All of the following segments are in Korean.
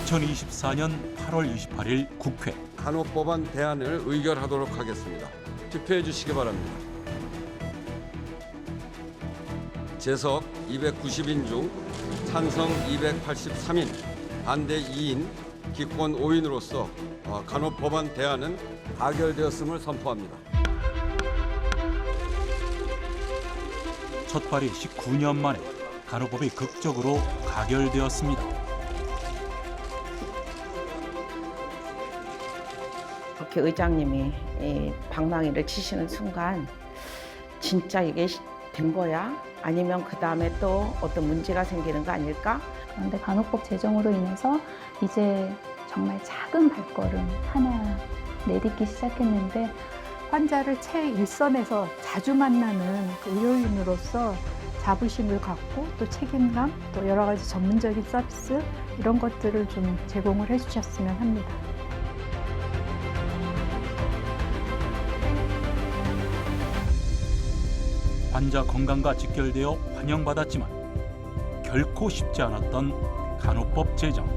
2024년 8월 28일 국회. 간호법안 대안을 의결하도록 하겠습니다. 투표해 주시기 바랍니다. 재석 290인 중 찬성 283인, 반대 2인, 기권 5인으로서 간호법안 대안은 가결되었음을 선포합니다. 첫 발의 19년 만에 간호법이 극적으로 가결되었습니다. 국회의장님이 이 방망이를 치시는 순간 진짜 이게 된 거야? 아니면 그 다음에 또 어떤 문제가 생기는 거 아닐까? 그런데 간호법 제정으로 인해서 이제 정말 작은 발걸음 하나 내딛기 시작했는데 환자를 최일선에서 자주 만나는 그 의료인으로서 자부심을 갖고 또 책임감, 또 여러 가지 전문적인 서비스 이런 것들을 좀 제공을 해주셨으면 합니다. 환자 건강과 직결되어 환영받았지만 결코 쉽지 않았던 간호법 제정.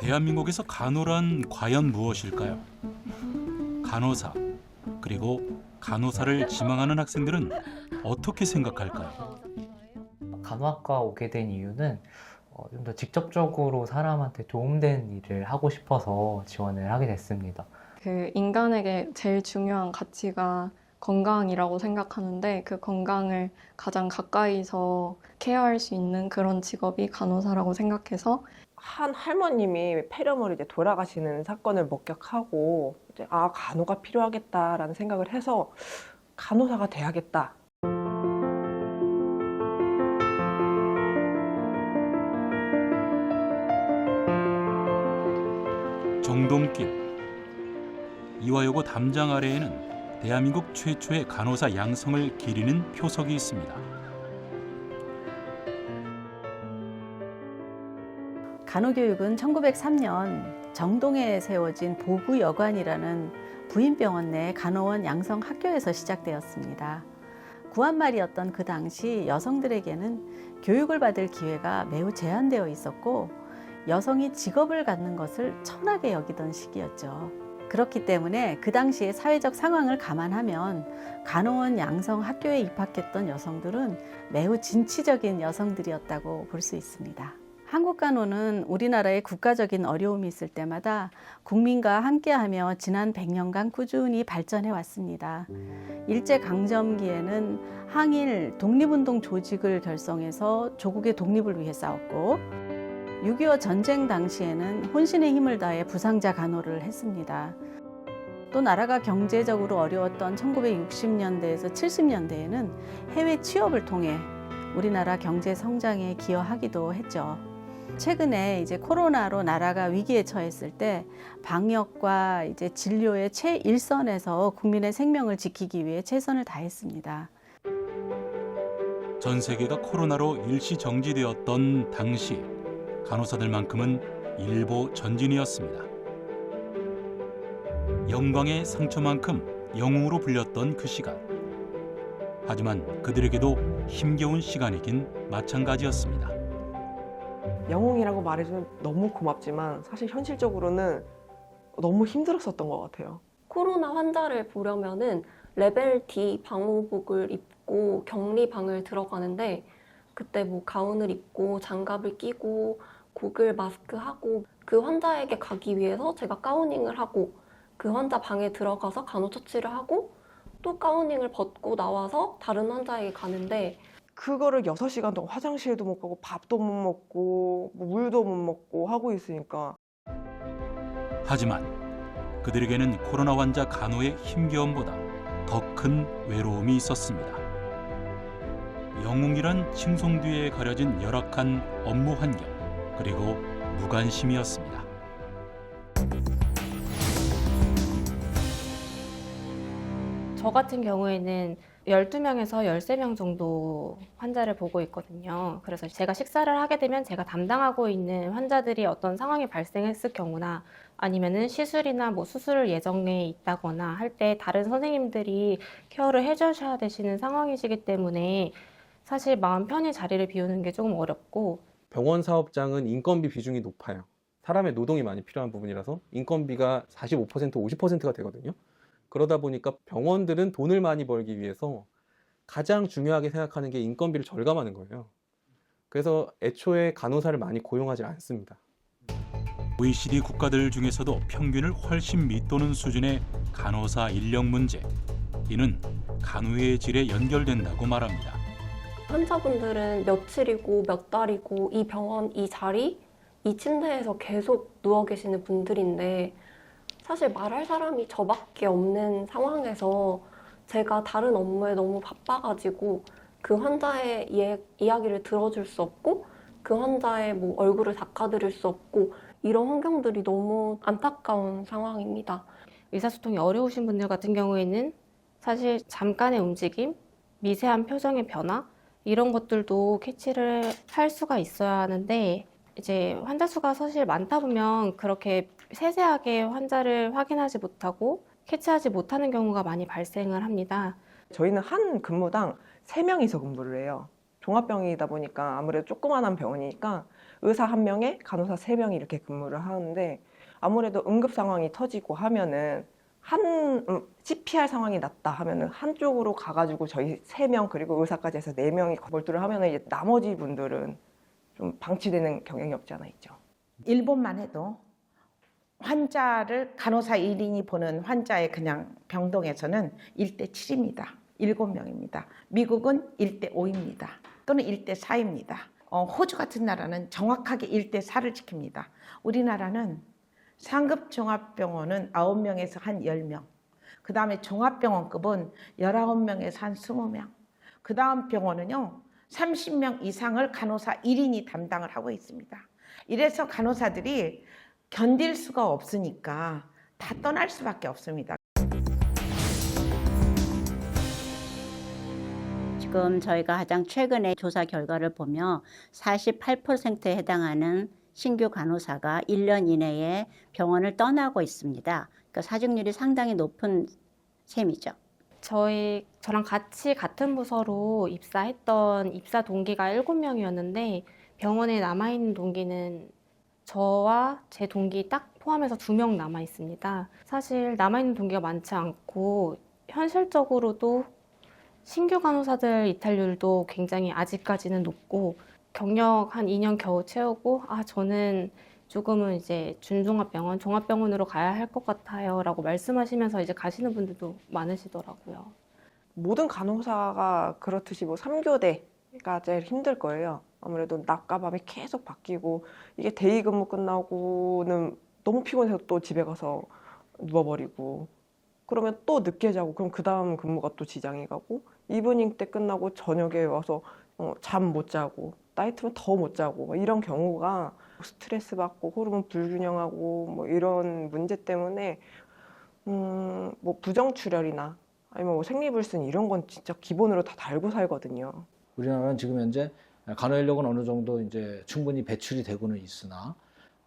대한민국에서 간호란 과연 무엇일까요? 간호사, 그리고 간호사를 지망하는 학생들은 어떻게 생각할까요? 간호학과 오게 된 이유는 좀 더 직접적으로 사람한테 도움되는 일을 하고 싶어서 지원을 하게 됐습니다. 그 인간에게 제일 중요한 가치가 건강이라고 생각하는데 그 건강을 가장 가까이서 케어할 수 있는 그런 직업이 간호사라고 생각해서 한 할머님이 폐렴으로 이제 돌아가시는 사건을 목격하고 이제 간호가 필요하겠다라는 생각을 해서 간호사가 돼야겠다. 정동길. 이화여고 담장 아래에는 대한민국 최초의 간호사 양성을 기리는 표석이 있습니다. 간호교육은 1903년 정동에 세워진 보구여관이라는 부인병원 내 간호원 양성 학교에서 시작되었습니다. 구한말이었던 그 당시 여성들에게는 교육을 받을 기회가 매우 제한되어 있었고 여성이 직업을 갖는 것을 천하게 여기던 시기였죠. 그렇기 때문에 그 당시의 사회적 상황을 감안하면 간호원 양성 학교에 입학했던 여성들은 매우 진취적인 여성들이었다고 볼 수 있습니다. 한국 간호는 우리나라의 국가적인 어려움이 있을 때마다 국민과 함께하며 지난 100년간 꾸준히 발전해 왔습니다. 일제강점기에는 항일 독립운동 조직을 결성해서 조국의 독립을 위해 싸웠고 6.25 전쟁 당시에는 혼신의 힘을 다해 부상자 간호를 했습니다. 또 나라가 경제적으로 어려웠던 1960년대에서 70년대에는 해외 취업을 통해 우리나라 경제 성장에 기여하기도 했죠. 최근에 이제 코로나로 나라가 위기에 처했을 때 방역과 이제 진료의 최일선에서 국민의 생명을 지키기 위해 최선을 다했습니다. 전 세계가 코로나로 일시 정지되었던 당시 간호사들만큼은 일보 전진이었습니다. 영광의 상처만큼 영웅으로 불렸던 그 시간. 하지만 그들에게도 힘겨운 시간이긴 마찬가지였습니다. 영웅이라고 말해주면 너무 고맙지만 사실 현실적으로는 너무 힘들었었던 것 같아요. 코로나 환자를 보려면은 레벨 D 방호복을 입고 격리방을 들어가는데 그때 뭐 가운을 입고 장갑을 끼고 고글 마스크 하고 그 환자에게 가기 위해서 제가 가우닝을 하고 그 환자 방에 들어가서 간호처치를 하고 또 가우닝을 벗고 나와서 다른 환자에게 가는데 그거를 6시간 동안 화장실도 못 가고 밥도 못 먹고 뭐 물도 못 먹고 하고 있으니까. 하지만 그들에게는 코로나 환자 간호의 힘겨움보다 더 큰 외로움이 있었습니다. 영웅이란 칭송 뒤에 가려진 열악한 업무 환경, 그리고 무관심이었습니다. 저 같은 경우에는 12명에서 13명 정도 환자를 보고 있거든요. 그래서 제가 식사를 하게 되면 제가 담당하고 있는 환자들이 어떤 상황이 발생했을 경우나 아니면은 시술이나 뭐 수술 예정에 있다거나 할 때 다른 선생님들이 케어를 해주셔야 되시는 상황이시기 때문에 사실 마음 편히 자리를 비우는 게 조금 어렵고, 병원 사업장은 인건비 비중이 높아요. 사람의 노동이 많이 필요한 부분이라서 인건비가 45%, 50%가 되거든요. 그러다 보니까 병원들은 돈을 많이 벌기 위해서 가장 중요하게 생각하는 게 인건비를 절감하는 거예요. 그래서 애초에 간호사를 많이 고용하지 않습니다. OECD 국가들 중에서도 평균을 훨씬 밑도는 수준의 간호사 인력 문제. 이는 간호의 질에 연결된다고 말합니다. 환자분들은 며칠이고 몇 달이고 이 병원, 이 자리, 이 침대에서 계속 누워 계시는 분들인데 사실 말할 사람이 저밖에 없는 상황에서 제가 다른 업무에 너무 바빠가지고 그 환자의 이야기를 들어줄 수 없고 그 환자의 뭐 얼굴을 닦아드릴 수 없고 이런 환경들이 너무 안타까운 상황입니다. 의사소통이 어려우신 분들 같은 경우에는 사실 잠깐의 움직임, 미세한 표정의 변화 이런 것들도 캐치를 할 수가 있어야 하는데 이제 환자 수가 사실 많다 보면 그렇게 세세하게 환자를 확인하지 못하고 캐치하지 못하는 경우가 많이 발생을 합니다. 저희는 한 근무당 3명이서 근무를 해요. 종합병이다 보니까 아무래도 조그만한 병원이니까 의사 1명에 간호사 3명이 이렇게 근무를 하는데 아무래도 응급 상황이 터지고 하면은 CPR 상황이 났다 하면은 한쪽으로 가가지고 저희 3명 그리고 의사까지 해서 4명이 몰두를 하면은 이제 나머지 분들은 좀 방치되는 경향이 없지 않아 있죠. 일본만 해도 환자를 간호사 1인이 보는 환자의 그냥 병동에서는 1대 7입니다. 7명입니다. 미국은 1대 5입니다. 또는 1대 4입니다. 호주 같은 나라는 정확하게 1대 4를 지킵니다. 우리나라는 상급 종합병원은 9명에서 한 10명. 그 다음에 종합병원급은 19명에서 한 20명. 그 다음 병원은요. 30명 이상을 간호사 1인이 담당을 하고 있습니다. 이래서 간호사들이 견딜 수가 없으니까 다 떠날 수밖에 없습니다. 지금 저희가 가장 최근에 조사 결과를 보면 48%에 해당하는 신규 간호사가 1년 이내에 병원을 떠나고 있습니다. 그러니까 사직률이 상당히 높은 셈이죠. 저랑 같이 같은 부서로 입사했던 입사 동기가 7명이었는데 병원에 남아있는 동기는 저와 제 동기 딱 포함해서 2명 남아 있습니다. 사실 남아있는 동기가 많지 않고 현실적으로도 신규 간호사들 이탈률도 굉장히 아직까지는 높고 경력 한 2년 겨우 채우고 저는 조금은 이제 준종합병원, 종합병원으로 가야 할 것 같아요 라고 말씀하시면서 이제 가시는 분들도 많으시더라고요. 모든 간호사가 그렇듯이 뭐 3교대가 제일 힘들 거예요. 아무래도 낮과 밤이 계속 바뀌고 이게 대의 근무 끝나고는 너무 피곤해서 또 집에 가서 누워버리고 그러면 또 늦게 자고 그럼 그 다음 근무가 또 지장이 가고 이브닝 때 끝나고 저녁에 와서 잠 못 자고 나이트면 더 못 자고 이런 경우가 스트레스 받고 호르몬 불균형하고 뭐 이런 문제 때문에 뭐 부정출혈이나 아니면 뭐 생리불순 이런 건 진짜 기본으로 다 달고 살거든요. 우리나라는 지금 현재 간호 인력은 어느 정도 이제 충분히 배출이 되고는 있으나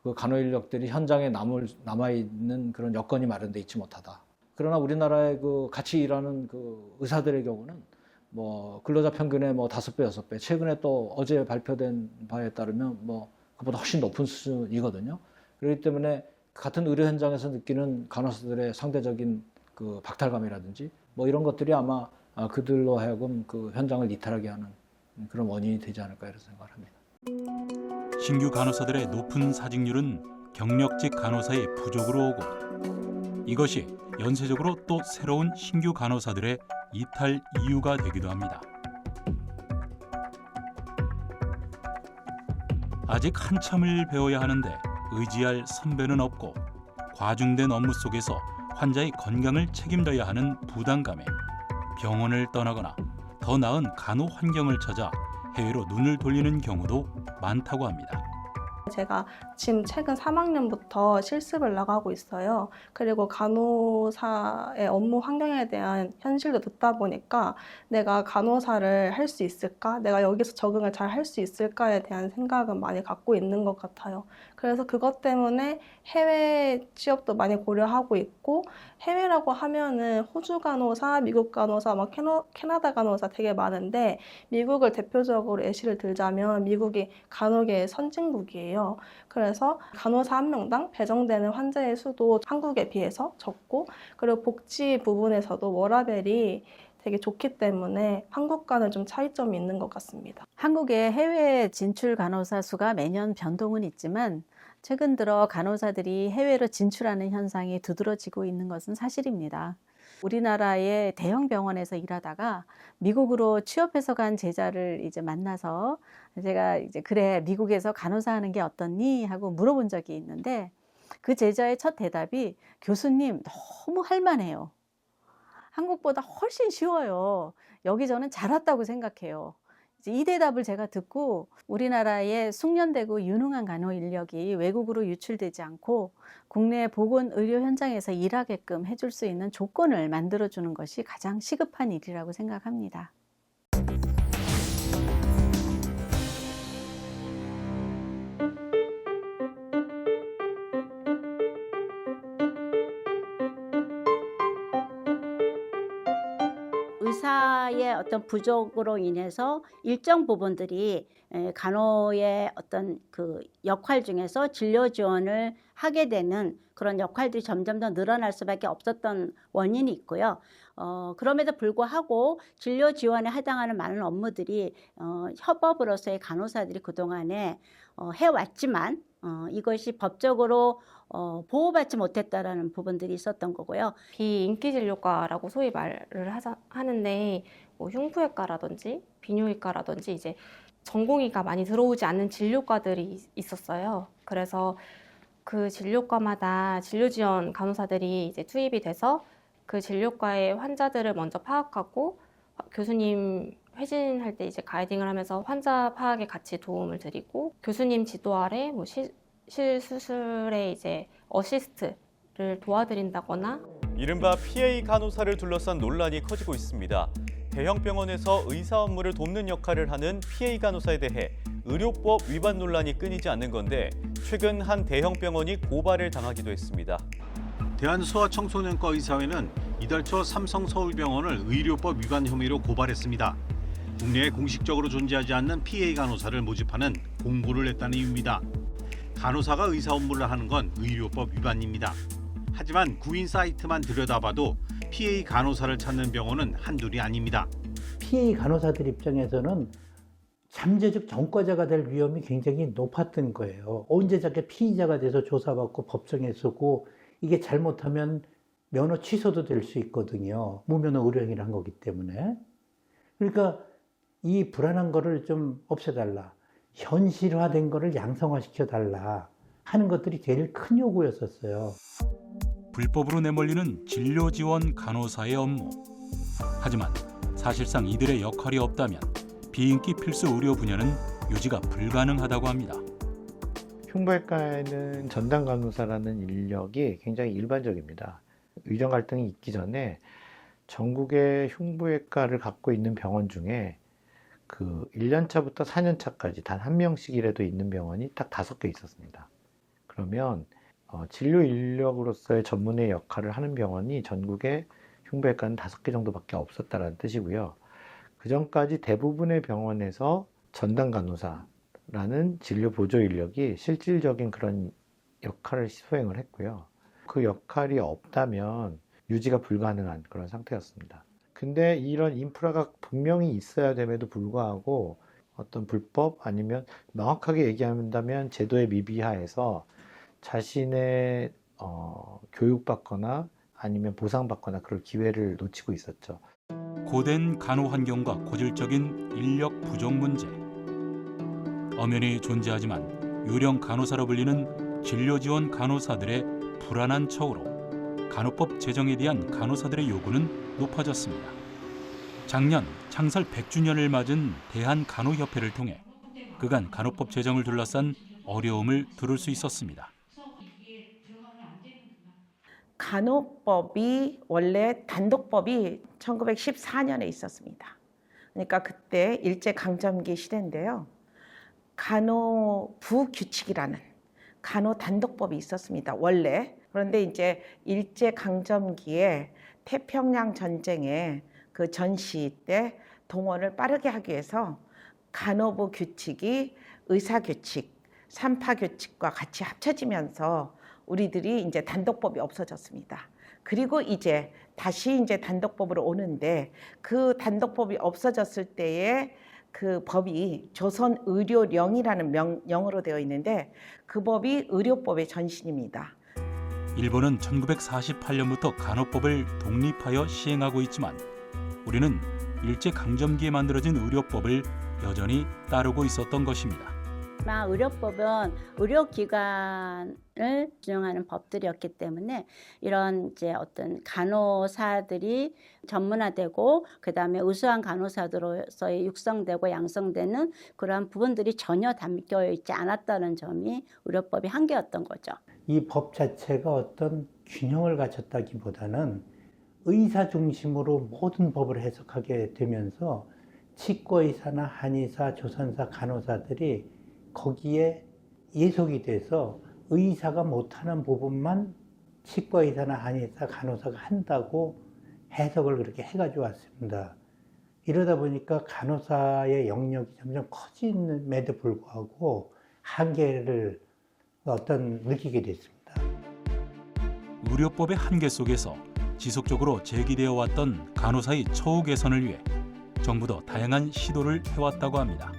그 간호 인력들이 현장에 남아 있는 그런 여건이 마련돼 있지 못하다. 그러나 우리나라의 그 같이 일하는 그 의사들의 경우는 뭐 근로자 평균의 뭐 5배, 6배, 최근에 또 어제 발표된 바에 따르면 뭐 그보다 훨씬 높은 수준이거든요. 그렇기 때문에 같은 의료 현장에서 느끼는 간호사들의 상대적인 그 박탈감이라든지 뭐 이런 것들이 아마 그들로 하여금 그 현장을 이탈하게 하는 그런 원인이 되지 않을까 이런 생각을 합니다. 신규 간호사들의 높은 사직률은 경력직 간호사의 부족으로 오고 이것이 연쇄적으로 또 새로운 신규 간호사들의 이탈 이유가 되기도 합니다. 아직 한참을 배워야 하는데 의지할 선배는 없고 과중된 업무 속에서 환자의 건강을 책임져야 하는 부담감에 병원을 떠나거나 더 나은 간호 환경을 찾아 해외로 눈을 돌리는 경우도 많다고 합니다. 제가 지금 최근 3학년부터 실습을 나가고 있어요. 그리고 간호사의 업무 환경에 대한 현실도 듣다 보니까 내가 간호사를 할 수 있을까? 내가 여기서 적응을 잘 할 수 있을까에 대한 생각은 많이 갖고 있는 것 같아요. 그래서 그것 때문에 해외 취업도 많이 고려하고 있고, 해외라고 하면은 호주 간호사, 미국 간호사, 막 캐나다 간호사 되게 많은데, 미국을 대표적으로 예시를 들자면 미국이 간호계의 선진국이에요. 그래서 간호사 한 명당 배정되는 환자의 수도 한국에 비해서 적고, 그리고 복지 부분에서도 워라밸이 되게 좋기 때문에 한국과는 좀 차이점이 있는 것 같습니다. 한국의 해외 진출 간호사 수가 매년 변동은 있지만 최근 들어 간호사들이 해외로 진출하는 현상이 두드러지고 있는 것은 사실입니다. 우리나라의 대형 병원에서 일하다가 미국으로 취업해서 간 제자를 이제 만나서 제가 이제 그래 미국에서 간호사 하는 게 어떻니 하고 물어본 적이 있는데 그 제자의 첫 대답이 교수님 너무 할만해요. 한국보다 훨씬 쉬워요. 여기 저는 잘 왔다고 생각해요. 이제 이 대답을 제가 듣고 우리나라의 숙련되고 유능한 간호 인력이 외국으로 유출되지 않고 국내 보건 의료 현장에서 일하게끔 해줄 수 있는 조건을 만들어주는 것이 가장 시급한 일이라고 생각합니다. 의사의 어떤 부족으로 인해서 일정 부분들이 간호의 어떤 그 역할 중에서 진료 지원을 하게 되는 그런 역할들이 점점 더 늘어날 수밖에 없었던 원인이 있고요. 그럼에도 불구하고 진료 지원에 해당하는 많은 업무들이 협업으로서의 간호사들이 그동안에 해왔지만 이것이 법적으로 보호받지 못했다라는 부분들이 있었던 거고요. 비인기 진료과라고 소위 말을 하는데 뭐 흉부외과라든지 비뇨기과라든지 이제 전공의가 많이 들어오지 않는 진료과들이 있었어요. 그래서 그 진료과마다 진료 지원 간호사들이 이제 투입이 돼서 그 진료과의 환자들을 먼저 파악하고 교수님 회진할 때 이제 가이딩을 하면서 환자 파악에 같이 도움을 드리고 교수님 지도 아래 뭐 실수술에 이제 어시스트를 도와드린다거나 이른바 PA 간호사를 둘러싼 논란이 커지고 있습니다. 대형 병원에서 의사 업무를 돕는 역할을 하는 PA 간호사에 대해 의료법 위반 논란이 끊이지 않는 건데 최근 한 대형 병원이 고발을 당하기도 했습니다. 대한소아청소년과 의사회는 이달 초 삼성서울병원을 의료법 위반 혐의로 고발했습니다. 국내에 공식적으로 존재하지 않는 PA 간호사를 모집하는 공고를 냈다는 이유입니다. 간호사가 의사 업무를 하는 건 의료법 위반입니다. 하지만 구인 사이트만 들여다봐도 PA 간호사를 찾는 병원은 한둘이 아닙니다. PA 간호사들 입장에서는 잠재적 전과자가 될 위험이 굉장히 높았던 거예요. 언제 저게 피의자가 돼서 조사받고 법정에 서고 이게 잘못하면 면허 취소도 될 수 있거든요. 무면허 의료행위를 한 거기 때문에. 그러니까 이 불안한 거를 좀 없애달라. 현실화된 거를 양성화시켜달라 하는 것들이 제일 큰 요구였었어요. 불법으로 내몰리는 진료 지원 간호사의 업무. 하지만 사실상 이들의 역할이 없다면 비인기 필수 의료 분야는 유지가 불가능하다고 합니다. 흉부외과에는 전담 간호사라는 인력이 굉장히 일반적입니다. 의정 갈등이 있기 전에 전국의 흉부외과를 갖고 있는 병원 중에 그 1년차부터 4년차까지 단 한 명씩이라도 있는 병원이 딱 5개 있었습니다. 그러면 진료 인력으로서의 전문의 역할을 하는 병원이 전국에 흉부외과는 5개 정도밖에 없었다는 뜻이고요. 그 전까지 대부분의 병원에서 전담 간호사라는 진료 보조 인력이 실질적인 그런 역할을 수행을 했고요. 그 역할이 없다면 유지가 불가능한 그런 상태였습니다. 근데 이런 인프라가 분명히 있어야 됨에도 불구하고 어떤 불법 아니면 명확하게 얘기한다면 제도의 미비하에서 자신의 교육받거나 아니면 보상받거나 그럴 기회를 놓치고 있었죠. 고된 간호 환경과 고질적인 인력 부족 문제. 엄연히 존재하지만 유령 간호사로 불리는 진료 지원 간호사들의 불안한 처우로 간호법 제정에 대한 간호사들의 요구는 높아졌습니다. 작년 창설 100주년을 맞은 대한간호협회를 통해 그간 간호법 제정을 둘러싼 어려움을 두를 수 있었습니다. 간호법이 원래 단독법이 1914년에 있었습니다. 그러니까 그때 일제강점기 시대인데요. 간호부 규칙이라는 간호 단독법이 있었습니다. 원래. 그런데 이제 일제강점기에 태평양 전쟁에 그 전시 때 동원을 빠르게 하기 위해서 간호부 규칙이 의사 규칙, 산파 규칙과 같이 합쳐지면서 우리들이 이제 단독법이 없어졌습니다. 그리고 이제 다시 이제 단독법으로 오는데 그 단독법이 없어졌을 때에 그 법이 조선의료령이라는 명령으로 되어 있는데 그 법이 의료법의 전신입니다. 일본은 1948년부터 간호법을 독립하여 시행하고 있지만 우리는 일제강점기에 만들어진 의료법을 여전히 따르고 있었던 것입니다. 의료법은 의료기관을 규정하는 법들이었기 때문에 이런 이제 어떤 간호사들이 전문화되고 그다음에 우수한 간호사들로서의 육성되고 양성되는 그러한 부분들이 전혀 담겨 있지 않았다는 점이 의료법의 한계였던 거죠. 이 법 자체가 어떤 균형을 갖췄다기보다는 의사 중심으로 모든 법을 해석하게 되면서 치과의사나 한의사, 조산사, 간호사들이 거기에 예속이 돼서 의사가 못하는 부분만 치과의사나 한의사, 간호사가 한다고 해석을 그렇게 해가지고 왔습니다. 이러다 보니까 간호사의 영역이 점점 커짐에도 불구하고 한계를 느끼게 됐습니다. 의료법의 한계 속에서 지속적으로 제기되어 왔던 간호사의 처우 개선을 위해 정부도 다양한 시도를 해왔다고 합니다.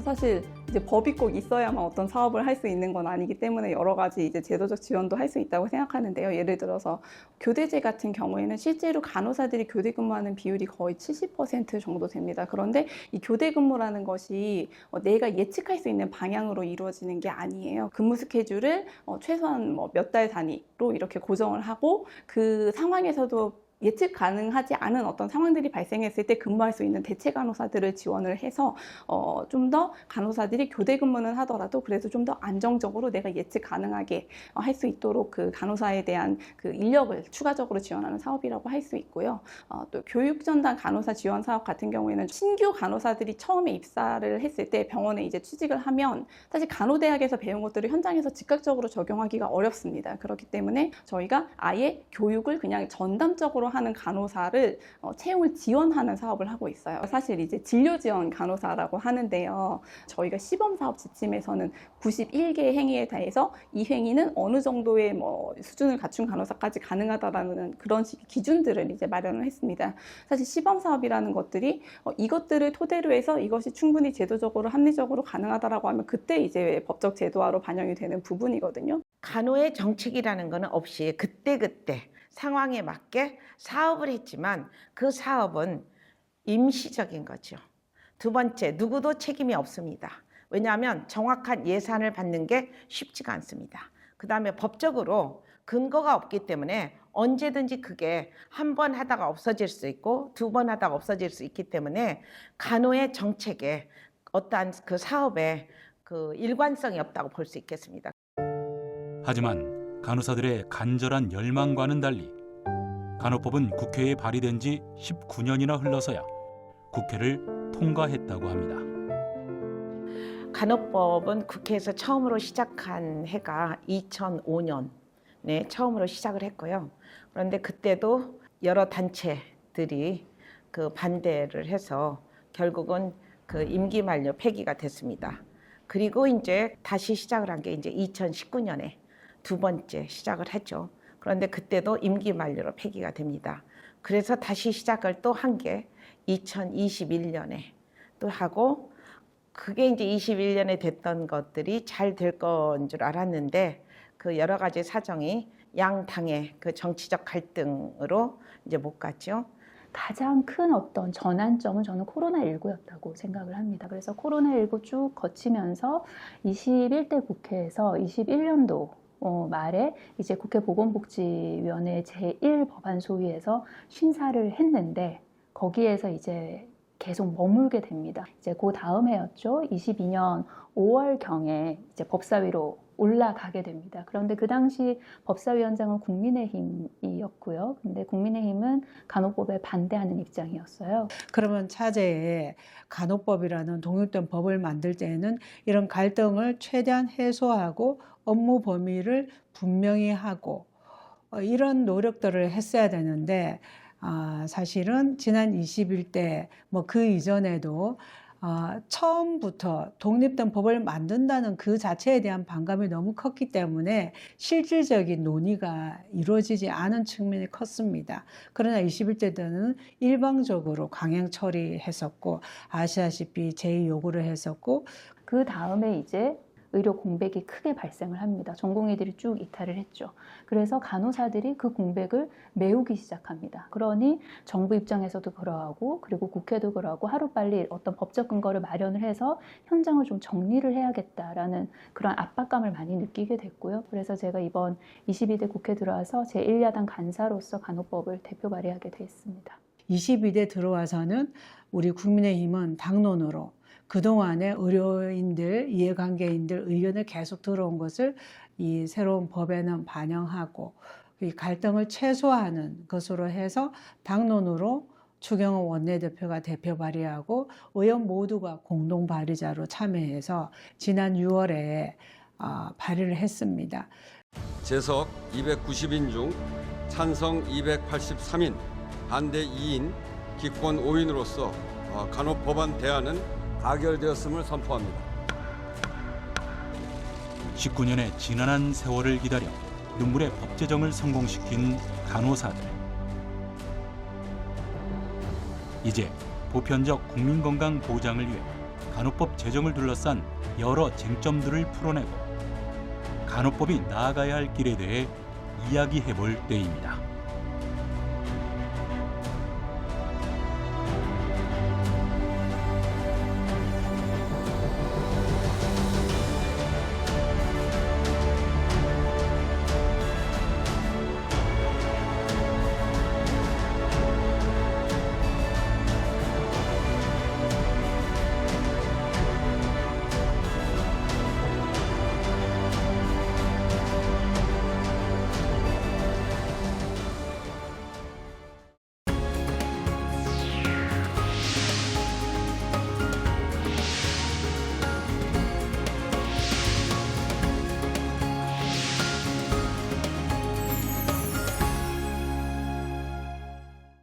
사실 이제 법이 꼭 있어야만 어떤 사업을 할 수 있는 건 아니기 때문에 여러 가지 이제 제도적 지원도 할 수 있다고 생각하는데요. 예를 들어서 교대제 같은 경우에는 실제로 간호사들이 교대 근무하는 비율이 거의 70% 정도 됩니다. 그런데 이 교대 근무라는 것이 내가 예측할 수 있는 방향으로 이루어지는 게 아니에요. 근무 스케줄을 최소한 몇 달 단위로 이렇게 고정을 하고 그 상황에서도 예측 가능하지 않은 어떤 상황들이 발생했을 때 근무할 수 있는 대체 간호사들을 지원을 해서 좀 더 간호사들이 교대 근무는 하더라도 그래도 좀 더 안정적으로 내가 예측 가능하게 할 수 있도록 그 간호사에 대한 그 인력을 추가적으로 지원하는 사업이라고 할 수 있고요. 또 교육전담 간호사 지원 사업 같은 경우에는 신규 간호사들이 처음에 입사를 했을 때 병원에 이제 취직을 하면 사실 간호대학에서 배운 것들을 현장에서 즉각적으로 적용하기가 어렵습니다. 그렇기 때문에 저희가 아예 교육을 그냥 전담적으로 하는 간호사를 채용을 지원하는 사업을 하고 있어요. 사실 이제 진료 지원 간호사라고 하는데요. 저희가 시범 사업 지침에서는 91개의 행위에 대해서 이 행위는 어느 정도의 수준을 갖춘 간호사까지 가능하다라는 그런 식의 기준들을 이제 마련을 했습니다. 사실 시범 사업이라는 것들이 이것들을 토대로 해서 이것이 충분히 제도적으로 합리적으로 가능하다라고 하면 그때 이제 법적 제도화로 반영이 되는 부분이거든요. 간호의 정책이라는 것은 없이 그때그때 상황에 맞게 사업을 했지만 그 사업은 임시적인 거죠. 두 번째, 누구도 책임이 없습니다. 왜냐하면 정확한 예산을 받는 게 쉽지가 않습니다. 그 다음에 법적으로 근거가 없기 때문에 언제든지 그게 한 번 하다가 없어질 수 있고 두 번 하다가 없어질 수 있기 때문에 간호의 정책에 어떠한 그 사업에 그 일관성이 없다고 볼 수 있겠습니다. 하지만 간호사들의 간절한 열망과는 달리 간호법은 국회에 발의된 지 19년이나 흘러서야 국회를 통과했다고 합니다. 간호법은 국회에서 처음으로 시작한 해가 2005년에 처음으로 시작을 했고요. 그런데 그때도 여러 단체들이 그 반대를 해서 결국은 그 임기 만료 폐기가 됐습니다. 그리고 이제 다시 시작을 한 게 이제 2019년에 두 번째 시작을 했죠. 그런데 그때도 임기 만료로 폐기가 됩니다. 그래서 다시 시작을 또 한 게 2021년에 또 하고 그게 이제 21년에 됐던 것들이 잘 될 건 줄 알았는데 그 여러 가지 사정이 양 당의 그 정치적 갈등으로 이제 못 갔죠. 가장 큰 어떤 전환점은 저는 코로나19였다고 생각을 합니다. 그래서 코로나19 쭉 거치면서 21대 국회에서 21년도 말에 이제 국회 보건복지위원회 제1법안 소위에서 심사를 했는데 거기에서 이제 계속 머물게 됩니다. 이제 그 다음 해였죠. 22년 5월경에 이제 법사위로 올라가게 됩니다. 그런데 그 당시 법사위원장은 국민의힘이었고요. 근데 국민의힘은 간호법에 반대하는 입장이었어요. 그러면 차제에 간호법이라는 독립된 법을 만들 때에는 이런 갈등을 최대한 해소하고 업무 범위를 분명히 하고 이런 노력들을 했어야 되는데 사실은 지난 21대 뭐 그 이전에도 처음부터 독립된 법을 만든다는 그 자체에 대한 반감이 너무 컸기 때문에 실질적인 논의가 이루어지지 않은 측면이 컸습니다. 그러나 21대 때는 일방적으로 강행 처리했었고 아시다시피 제의 요구를 했었고 그 다음에 이제 의료 공백이 크게 발생을 합니다. 전공의들이 쭉 이탈을 했죠. 그래서 간호사들이 그 공백을 메우기 시작합니다. 그러니 정부 입장에서도 그러하고 그리고 국회도 그러하고 하루빨리 어떤 법적 근거를 마련을 해서 현장을 좀 정리를 해야겠다라는 그런 압박감을 많이 느끼게 됐고요. 그래서 제가 이번 22대 국회 들어와서 제1야당 간사로서 간호법을 대표 발의하게 됐습니다. 22대 들어와서는 우리 국민의힘은 당론으로 그동안의 의료인들, 이해관계인들 의견을 계속 들어온 것을 이 새로운 법에는 반영하고 이 갈등을 최소화하는 것으로 해서 당론으로 추경호 원내대표가 대표 발의하고 의원 모두가 공동 발의자로 참여해서 지난 6월에 발의를 했습니다. 재석 290인 중 찬성 283인, 반대 2인, 기권 5인으로서 간호법안 대안은 가결되었음을 선포합니다. 19년의 지난한 세월을 기다려 눈물의 법 제정을 성공시킨 간호사들. 이제 보편적 국민건강 보장을 위해 간호법 제정을 둘러싼 여러 쟁점들을 풀어내고 간호법이 나아가야 할 길에 대해 이야기해볼 때입니다.